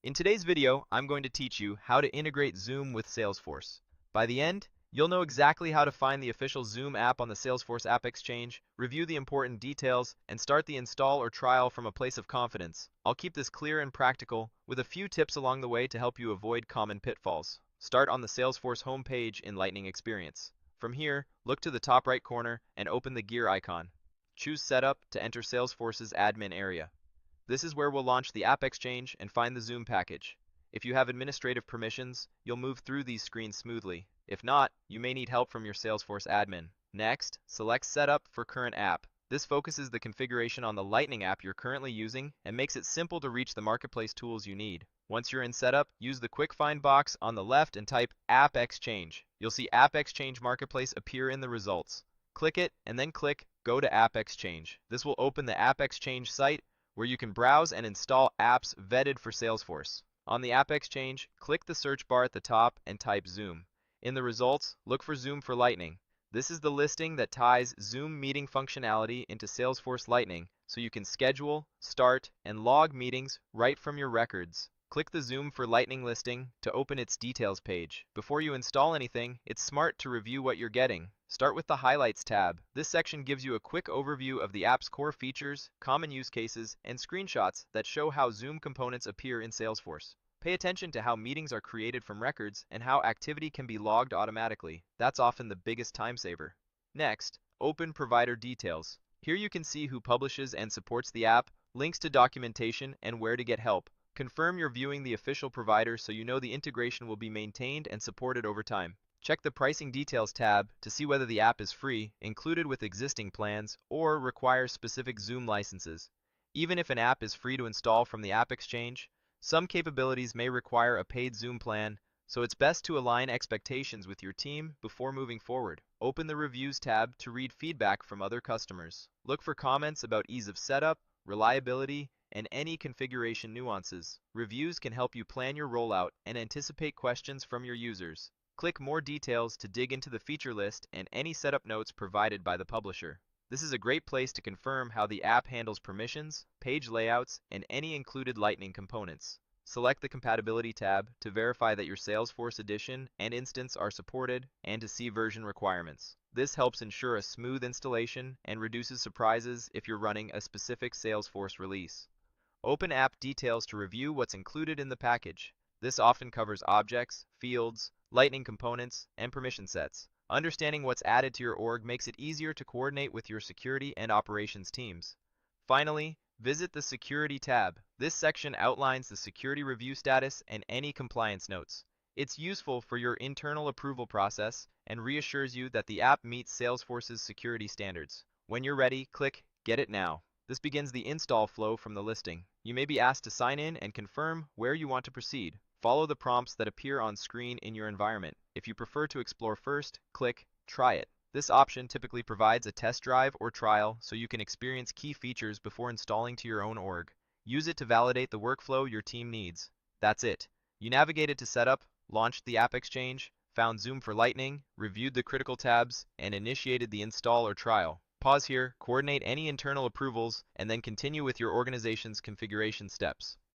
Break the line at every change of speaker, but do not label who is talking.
In today's video, I'm going to teach you how to integrate Zoom with Salesforce. By the end, you'll know exactly how to find the official Zoom app on the Salesforce App Exchange, review the important details, and start the install or trial from a place of confidence. I'll keep this clear and practical, with a few tips along the way to help you avoid common pitfalls. Start on the Salesforce homepage in Lightning Experience. From here, look to the top right corner and open the gear icon. Choose Setup to enter Salesforce's admin area. This is where we'll launch the App Exchange and find the Zoom package. If you have administrative permissions, you'll move through these screens smoothly. If not, you may need help from your Salesforce admin. Next, select Setup for current app. This focuses the configuration on the Lightning app you're currently using and makes it simple to reach the marketplace tools you need. Once you're in Setup, use the Quick Find box on the left and type App Exchange. You'll see App Exchange Marketplace appear in the results. Click it and then click Go to App Exchange. This will open the App Exchange site where you can browse and install apps vetted for Salesforce. On the App Exchange, click the search bar at the top and type Zoom. In the results, look for Zoom for Lightning. This is the listing that ties Zoom meeting functionality into Salesforce Lightning, so you can schedule, start, and log meetings right from your records. Click the Zoom for Lightning listing to open its details page. Before you install anything, it's smart to review what you're getting. Start with the Highlights tab. This section gives you a quick overview of the app's core features, common use cases, and screenshots that show how Zoom components appear in Salesforce. Pay attention to how meetings are created from records and how activity can be logged automatically. That's often the biggest time saver. Next, open Provider Details. Here you can see who publishes and supports the app, links to documentation, and where to get help. Confirm you're viewing the official provider so you know the integration will be maintained and supported over time. Check the Pricing Details tab to see whether the app is free, included with existing plans, or requires specific Zoom licenses. Even if an app is free to install from the App Exchange, some capabilities may require a paid Zoom plan, so it's best to align expectations with your team before moving forward. Open the Reviews tab to read feedback from other customers. Look for comments about ease of setup, reliability, and any configuration nuances. Reviews can help you plan your rollout and anticipate questions from your users. Click More Details to dig into the feature list and any setup notes provided by the publisher. This is a great place to confirm how the app handles permissions, page layouts, and any included Lightning components. Select the Compatibility tab to verify that your Salesforce edition and instance are supported and to see version requirements. This helps ensure a smooth installation and reduces surprises if you're running a specific Salesforce release. Open App Details to review what's included in the package. This often covers objects, fields, Lightning components, and permission sets. Understanding what's added to your org makes it easier to coordinate with your security and operations teams. Finally, visit the Security tab. This section outlines the security review status and any compliance notes. It's useful for your internal approval process and reassures you that the app meets Salesforce's security standards. When you're ready, click Get It Now. This begins the install flow from the listing. You may be asked to sign in and confirm where you want to proceed. Follow the prompts that appear on screen in your environment. If you prefer to explore first, click Try It. This option typically provides a test drive or trial so you can experience key features before installing to your own org. Use it to validate the workflow your team needs. That's it. You navigated to Setup, launched the App Exchange, found Zoom for Lightning, reviewed the critical tabs, and initiated the install or trial. Pause here, coordinate any internal approvals, and then continue with your organization's configuration steps.